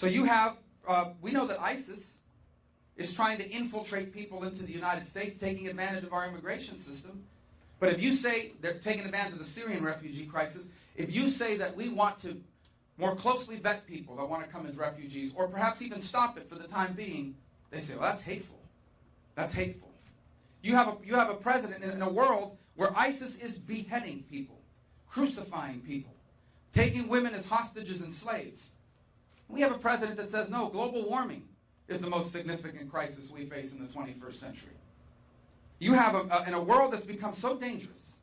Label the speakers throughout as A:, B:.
A: So we know that ISIS is trying to infiltrate people into the United States, taking advantage of our immigration system. But if you say they're taking advantage of the Syrian refugee crisis, if you say that we want to more closely vet people that want to come as refugees, or perhaps even stop it for the time being, they say, well, that's hateful. That's hateful. You have a president in a world where ISIS is beheading people, crucifying people, taking women as hostages and slaves. We have a president that says, no, global warming is the most significant crisis we face in the 21st century. You have, in a world that's become so dangerous,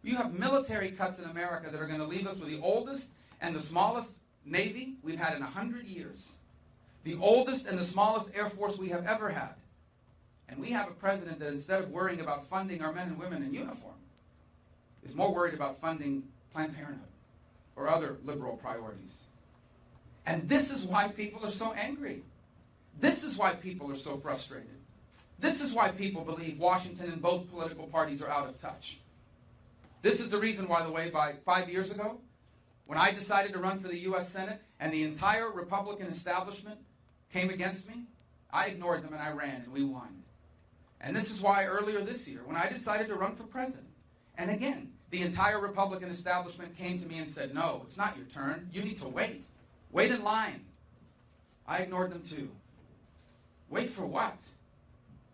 A: you have military cuts in America that are going to leave us with the oldest and the smallest Navy we've had in 100 years. The oldest and the smallest Air Force we have ever had. And we have a president that instead of worrying about funding our men and women in uniform, is more worried about funding Planned Parenthood or other liberal priorities. And this is why people are so angry. This is why people are so frustrated. This is why people believe Washington and both political parties are out of touch. This is the reason, by the way, 5 years ago, when I decided to run for the U.S. Senate and the entire Republican establishment came against me, I ignored them and I ran and we won. And this is why earlier this year, when I decided to run for president, and again, the entire Republican establishment came to me and said, no, it's not your turn. You need to wait. Wait in line. I ignored them too. Wait for what?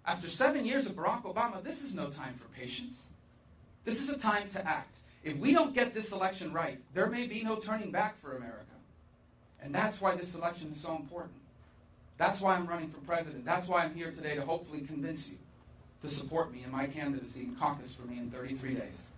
A: After 7 years of Barack Obama, this is no time for patience. This is a time to act. If we don't get this election right, there may be no turning back for America. And that's why this election is so important. That's why I'm running for president. That's why I'm here today, to hopefully convince you to support me in my candidacy and caucus for me in 33 days.